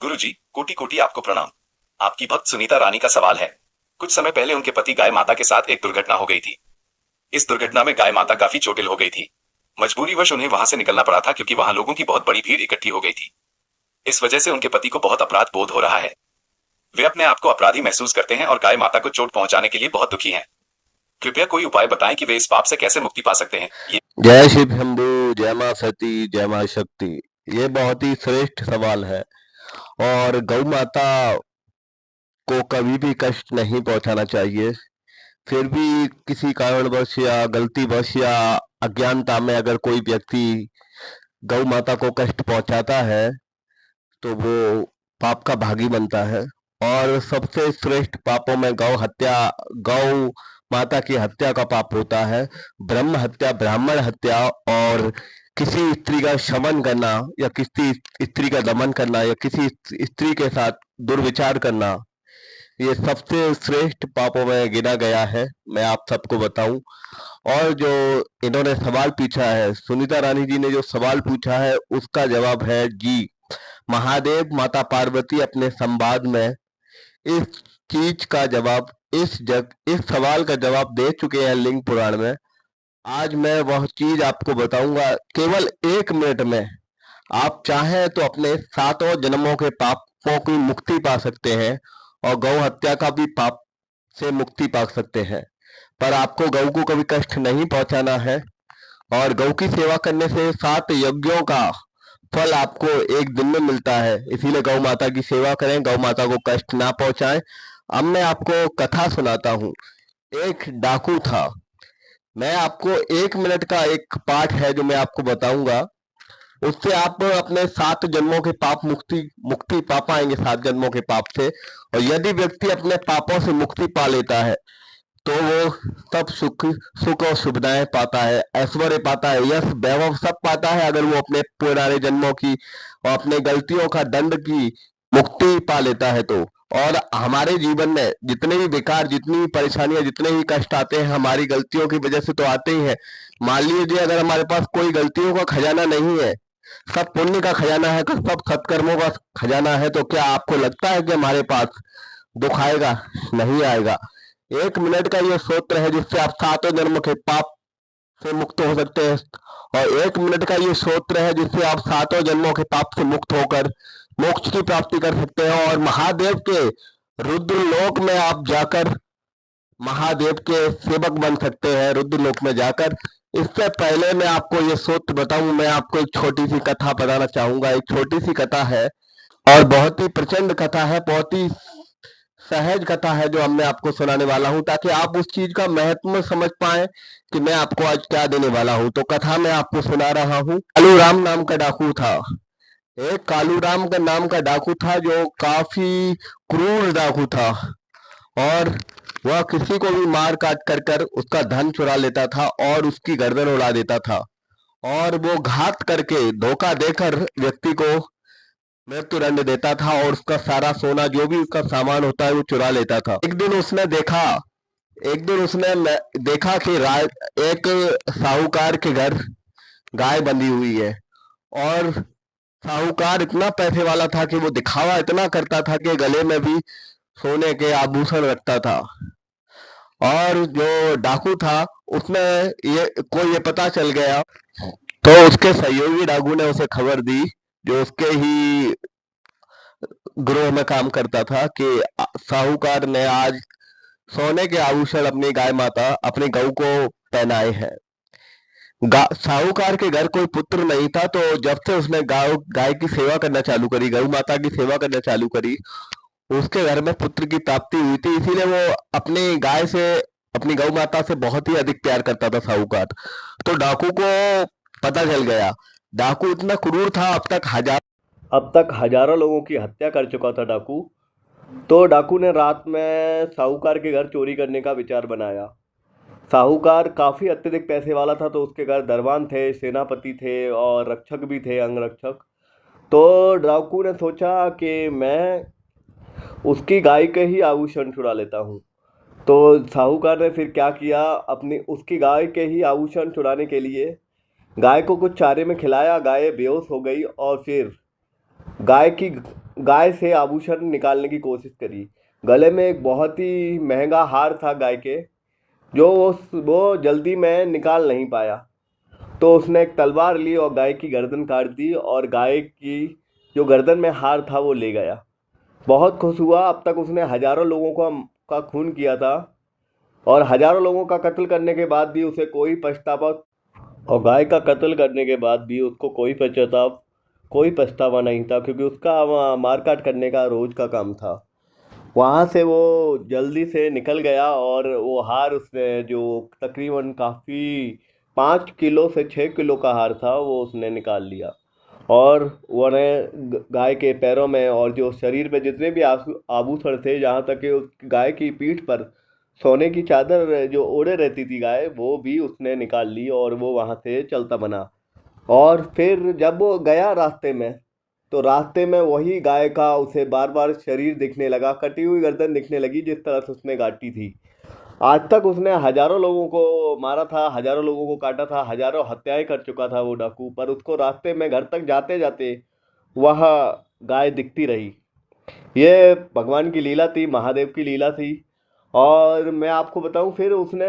गुरुजी, कोटि कोटि आपको प्रणाम। आपकी भक्त सुनीता रानी का सवाल है। कुछ समय पहले उनके पति गाय माता के साथ एक दुर्घटना हो गई थी। इस दुर्घटना में गाय माता काफी चोटिल हो गई थी। मजबूरीवश उन्हें वहां से निकलना पड़ा था क्योंकि वहां लोगों की बहुत बड़ी भीड़ इकट्ठी हो गई थी। इस वजह से उनके पति को बहुत अपराध बोध हो रहा है। वे अपने आप को अपराधी महसूस करते हैं और गाय माता को चोट पहुंचाने के लिए बहुत दुखी हैं। कृपया कोई उपाय बताएं कि वे इस पाप से कैसे मुक्ति पा सकते हैं। ये जय शिव शंभू, जय मां सती, जय मां शक्ति। ये बहुत ही श्रेष्ठ सवाल है और गौ माता को कभी भी कष्ट नहीं पहुंचाना चाहिए। फिर भी किसी कारणवश या गलतीवश या अज्ञानता में अगर कोई व्यक्ति गौ माता को कष्ट पहुंचाता है तो वो पाप का भागी बनता है। और सबसे श्रेष्ठ पापों में गौ माता की हत्या का पाप होता है। ब्रह्म हत्या, ब्राह्मण हत्या और किसी स्त्री का शमन करना या किसी स्त्री का दमन करना या किसी स्त्री के साथ दुर्विचार करना, ये सबसे श्रेष्ठ पापों में गिना गया है। मैं आप सबको बताऊं। और जो इन्होंने सवाल पूछा है, सुनीता रानी जी ने जो सवाल पूछा है उसका जवाब है जी। महादेव माता पार्वती अपने संवाद में इस चीज का जवाब, इस सवाल का जवाब दे चुके हैं लिंग पुराण में। आज मैं वह चीज आपको बताऊंगा। केवल 1 मिनट में आप चाहें तो अपने सातों जन्मों के पापों की मुक्ति पा सकते हैं और गौ हत्या का भी पाप से मुक्ति पा सकते हैं। पर आपको गौ को कभी कष्ट नहीं पहुंचाना है और गौ की सेवा करने से 7 यज्ञों का फल आपको एक दिन में मिलता है। इसीलिए गौ माता की सेवा करें, गौ माता को कष्ट ना पहुंचाएं। अब मैं आपको कथा सुनाता हूँ। एक डाकू था। मैं आपको 1 मिनट का एक पाठ है जो मैं आपको बताऊंगा। उससे आप अपने 7 जन्मों के पाप मुक्ति मुक्ति पा पाएंगे, 7 जन्मों के पाप से। और यदि व्यक्ति अपने पापों से मुक्ति पा लेता है तो वो सब सुख और सुविधाएं पाता है, ऐश्वर्य पाता है, यश वैभव सब पाता है अगर वो अपने पुराने जन्मों की और अपने गलतियों का दंड की मुक्ति पा लेता है तो। और हमारे जीवन में जितने भी विकार, जितनी भी परेशानियां, जितने भी कष्ट आते हैं हमारी गलतियों की वजह से तो आते ही हैं। मान लीजिए अगर हमारे पास कोई गलतियों का खजाना नहीं है, सब पुण्य का खजाना है, तो सब सत्कर्मों का खजाना है, तो क्या आपको लगता है कि हमारे पास दुख आएगा? नहीं आएगा। 1 मिनट का ये सूत्र है जिससे आप 7 जन्म के पाप से मुक्त हो सकते हैं। और 1 मिनट का ये सूत्र है जिससे आप 7 जन्मों के पाप से मुक्त होकर मोक्ष की प्राप्ति कर सकते हैं और महादेव के रुद्र लोक में आप जाकर महादेव के सेवक बन सकते हैं, रुद्र लोक में जाकर। इससे पहले मैं आपको ये सूत्र बताऊं, मैं आपको एक छोटी सी कथा बताना चाहूंगा। एक छोटी सी कथा है और बहुत ही प्रचंड कथा है, बहुत ही सहज कथा है जो मैं आपको सुनाने वाला हूँ, ताकि आप उस चीज का महत्व समझ पाए कि मैं आपको आज क्या देने वाला हूँ। तो कथा मैं आपको सुना रहा हूँ। कालू राम नाम का डाकू था। एक कालू राम का नाम का डाकू था जो काफी क्रूर डाकू था और वह किसी को भी मार काट कर कर उसका धन चुरा लेता था और उसकी गर्दन उड़ा देता था। और वो घात करके, धोखा देकर व्यक्ति को मृत्यु दंड देता था और उसका सारा सोना, जो भी उसका सामान होता है, वो चुरा लेता था। एक दिन उसने देखा कि एक साहूकार के घर गाय बंधी हुई है और साहूकार इतना पैसे वाला था कि वो दिखावा इतना करता था कि गले में भी सोने के आभूषण रखता था। और जो डाकू था उसने ये पता चल गया तो उसके सहयोगी डाकू ने उसे खबर दी, जो उसके ही ग्रोह में काम करता था, कि साहूकार ने आज सोने के आभूषण अपनी गाय माता, अपनी गऊ को पहनाए हैं। साहूकार के घर कोई पुत्र नहीं था, तो जब से उसने गाय की सेवा करना चालू करी, गऊ माता की सेवा करना चालू करी, उसके घर में पुत्र की प्राप्ति हुई थी। इसीलिए वो अपनी गाय से, अपनी गौ माता से बहुत ही अधिक प्यार करता था साहूकार। तो डाकू को पता चल गया। डाकू इतना क्रूर था, अब तक हजारों लोगों की हत्या कर चुका था डाकू। तो डाकू ने रात में साहूकार के घर चोरी करने का विचार बनाया। साहूकार काफ़ी अत्यधिक पैसे वाला था, तो उसके घर दरबान थे, सेनापति थे और रक्षक भी थे, अंगरक्षक। तो डाकू ने सोचा कि मैं उसकी गाय के ही आभूषण चुरा लेता हूँ। तो साहूकार ने फिर क्या किया, अपनी उसकी गाय के ही आभूषण चुराने के लिए गाय को कुछ चारे में खिलाया। गाय बेहोश हो गई और फिर गाय की गाय से आभूषण निकालने की कोशिश करी। गले में एक बहुत ही महंगा हार था गाय के, जो वो जल्दी में निकाल नहीं पाया। तो उसने एक तलवार ली और गाय की गर्दन काट दी, और गाय की जो गर्दन में हार था वो ले गया। बहुत खुश हुआ। अब तक उसने हजारों लोगों का खून किया था, और हजारों लोगों का कत्ल करने के बाद भी उसे कोई पछतावा, और गाय का कत्ल करने के बाद भी उसको कोई पछतावा नहीं था, क्योंकि उसका मारकाट करने का रोज का काम था। वहाँ से वो जल्दी से निकल गया, और वो हार उसने जो तकरीबन काफ़ी 5 किलो से 6 किलो का हार था वो उसने निकाल लिया। और उन्हें गाय के पैरों में और जो शरीर पे जितने भी आभूषण थे, जहाँ तक कि उस गाय की पीठ पर सोने की चादर जो ओढ़े रहती थी गाय, वो भी उसने निकाल ली, और वो वहाँ से चलता बना। और फिर जब वो गया रास्ते में, तो रास्ते में वही गाय का उसे बार बार शरीर दिखने लगा, कटी हुई गर्दन दिखने लगी जिस तरह से उसने काटी थी। आज तक उसने हजारों लोगों को मारा था, हजारों लोगों को काटा था, हजारों हत्याएं कर चुका था वो डाकू, पर उसको रास्ते में घर तक जाते जाते वह गाय दिखती रही। ये भगवान की लीला थी, महादेव की लीला थी। और मैं आपको बताऊं, फिर उसने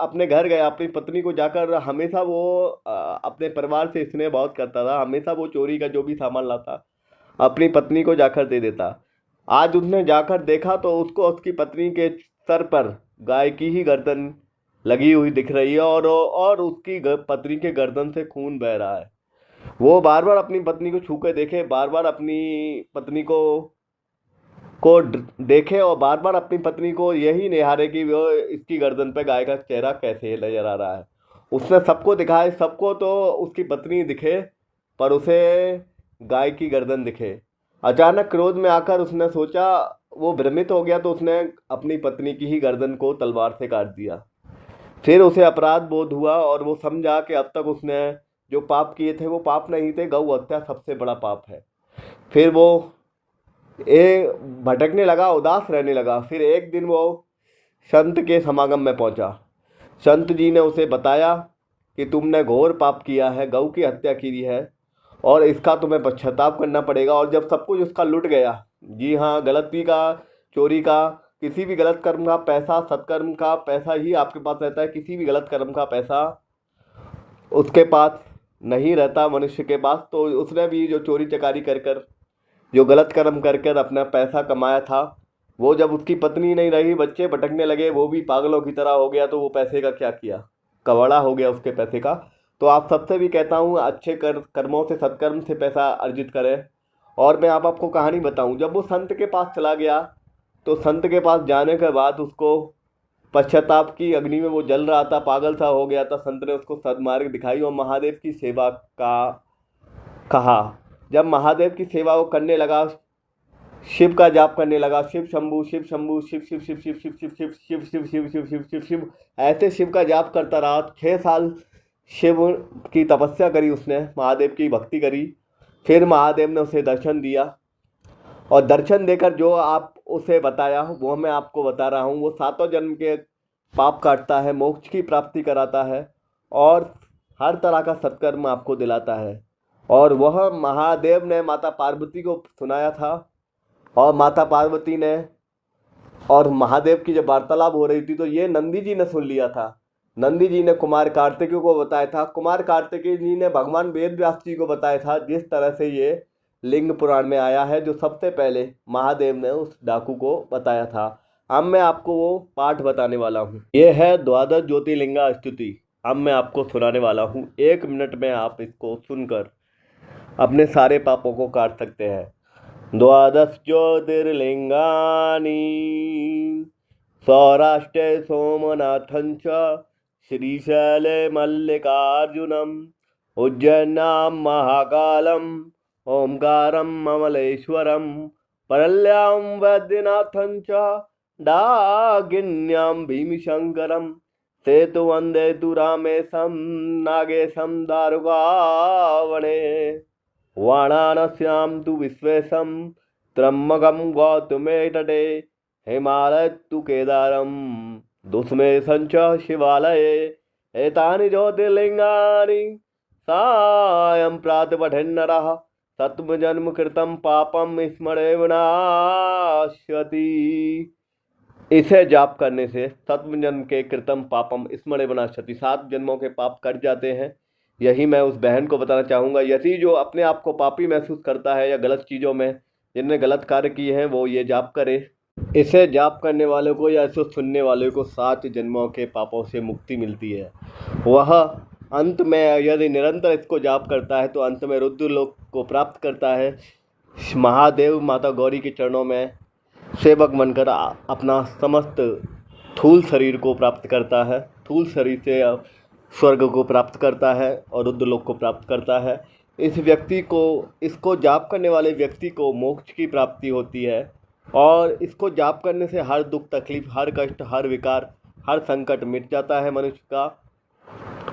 अपने घर गया, अपनी पत्नी को जाकर, हमेशा वो अपने परिवार से स्नेह बहुत करता था, हमेशा वो चोरी का जो भी सामान लाता अपनी पत्नी को जाकर दे देता। आज उसने जाकर देखा तो उसको उसकी पत्नी के सर पर गाय की ही गर्दन लगी हुई दिख रही है, और उसकी पत्नी के गर्दन से खून बह रहा है। वो बार बार अपनी पत्नी को छू के देखे, बार बार अपनी पत्नी को देखे, और बार बार अपनी पत्नी को यही निहारे कि वो इसकी गर्दन पे गाय का चेहरा कैसे नजर आ रहा है। उसने सबको दिखाया, सबको तो उसकी पत्नी दिखे, पर उसे गाय की गर्दन दिखे। अचानक क्रोध में आकर उसने सोचा, वो भ्रमित हो गया, तो उसने अपनी पत्नी की ही गर्दन को तलवार से काट दिया। फिर उसे अपराध बोध हुआ, और वो समझा कि अब तक उसने जो पाप किए थे वो पाप नहीं थे, गौ हत्या सबसे बड़ा पाप है। फिर वो भटकने लगा, उदास रहने लगा। फिर एक दिन वो संत के समागम में पहुंचा। संत जी ने उसे बताया कि तुमने घोर पाप किया है, गऊ की हत्या की है, और इसका तुम्हें पश्चाताप करना पड़ेगा। और जब सब कुछ उसका लुट गया, जी हाँ, गलती का, चोरी का, किसी भी गलत कर्म का पैसा, सत्कर्म का पैसा ही आपके पास रहता है, किसी भी गलत कर्म का पैसा उसके पास नहीं रहता मनुष्य के पास। तो उसने भी जो चोरी चकारी कर कर, जो गलत कर्म कर कर अपना पैसा कमाया था, वो जब उसकी पत्नी नहीं रही, बच्चे भटकने लगे, वो भी पागलों की तरह हो गया, तो वो पैसे का क्या किया, कबाड़ा हो गया उसके पैसे का। तो आप सबसे भी कहता हूँ, अच्छे कर्मों से, सत्कर्म से पैसा अर्जित करें। और मैं आपको कहानी बताऊं, जब वो संत के पास चला गया, तो संत के पास जाने के बाद उसको पश्चाताप की अग्नि में वो जल रहा था, पागल सा हो गया था। संत ने उसको सद्मार्ग दिखाई और महादेव की सेवा का कहा। जब महादेव की सेवा वो करने लगा, शिव का जाप करने लगा, शिव शंभु, शिव शंभु, शिव शिव शिव शिव शिव शिव शिव शिव शिव शिव शिव शिव शिव शिव, ऐसे शिव का जाप करता रहा। 6 साल शिव की तपस्या करी उसने, महादेव की भक्ति करी। फिर महादेव ने उसे दर्शन दिया, और दर्शन देकर जो आप उसे बताया वो मैं आपको बता रहा हूँ। वो 7 जन्म के पाप काटता है, मोक्ष की प्राप्ति कराता है, और हर तरह का सत्कर्म आपको दिलाता है। और वह महादेव ने माता पार्वती को सुनाया था, और माता पार्वती ने और महादेव की जब वार्तालाप हो रही थी, तो ये नंदी जी ने सुन लिया था। नंदी जी ने कुमार कार्तिकेय को बताया था, कुमार कार्तिकेय जी ने भगवान वेद व्यास जी को बताया था। जिस तरह से ये लिंग पुराण में आया है, जो सबसे पहले महादेव ने उस डाकू को बताया था। अब मैं आपको वो पाठ बताने वाला हूँ। ये है द्वादश ज्योतिर्लिंगा स्तुति। अब मैं आपको सुनाने वाला हूँ। 1 मिनट में आप इसको सुनकर अपने सारे पापों को काट सकते हैं। द्वादश ज्योतिर्लिंगानि सौराष्ट्रे सोमनाथं च श्रीशैले मल्लिकार्जुनम् उज्जैन्यां महाकालम् ओंकारं ममलेश्वरं परल्यां वैद्यनाथं च डाकिन्यां भीमशंकरं सेतुवन्दे तु रामेशं नागेशं दारुकावणे वाराणस्यां तु विश्वेशं त्र्यम्बकं गौतमे तटे हिमालय तु केदारं दुष्मेशं च शिवालये एतानि ज्योतिर्लिंगानि सायं प्रातः पठेन्नरः सत्वजन्म कृतम पापम स्मरे विनाशति। इसे जाप करने से सत्वजन्म के कृतम पापम स्मरे विनाशति, 7 जन्मों के पाप कट जाते हैं। यही मैं उस बहन को बताना चाहूँगा। यदि जो अपने आप को पापी महसूस करता है या गलत चीज़ों में जिनने गलत कार्य किए हैं वो ये जाप करे। इसे जाप करने वालों को या इसे सुनने वालों को 7 जन्मों के पापों से मुक्ति मिलती है। वह अंत में यदि निरंतर इसको जाप करता है तो अंत में रुद्र लोक को प्राप्त करता है। महादेव माता गौरी के चरणों में सेवक बनकर अपना समस्त स्थूल शरीर को प्राप्त करता है, स्थूल शरीर से स्वर्ग को प्राप्त करता है और रुद्र लोक को प्राप्त करता है। इस व्यक्ति को, इसको जाप करने वाले व्यक्ति को मोक्ष की प्राप्ति होती है और इसको जाप करने से हर दुख तकलीफ, हर कष्ट, हर विकार, हर संकट मिट जाता है मनुष्य का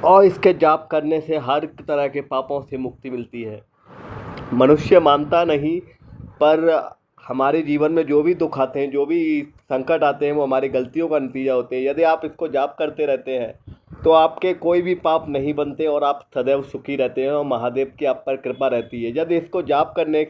और इसके जाप करने से हर तरह के पापों से मुक्ति मिलती है। मनुष्य मानता नहीं, पर हमारे जीवन में जो भी दुख आते हैं, जो भी संकट आते हैं वो हमारी गलतियों का नतीजा होते हैं। यदि आप इसको जाप करते रहते हैं तो आपके कोई भी पाप नहीं बनते और आप सदैव सुखी रहते हैं और महादेव की आप पर कृपा रहती है। यदि इसको जाप करने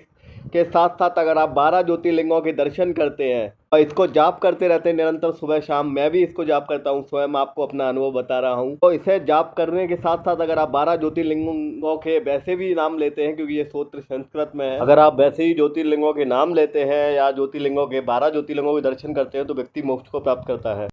के साथ साथ अगर आप 12 ज्योतिर्लिंगों के दर्शन करते हैं और इसको जाप करते रहते हैं निरंतर सुबह शाम, मैं भी इसको जाप करता हूँ, स्वयं आपको अपना अनुभव बता रहा हूँ। तो इसे जाप करने के साथ साथ अगर आप 12 ज्योतिर्लिंगों के वैसे भी नाम लेते हैं, क्योंकि ये स्तोत्र संस्कृत में है, अगर आप वैसे ही ज्योतिर्लिंगों के नाम लेते हैं या ज्योतिर्लिंगों के 12 ज्योतिर्लिंगों के दर्शन करते हैं तो व्यक्ति मोक्ष को प्राप्त करता है।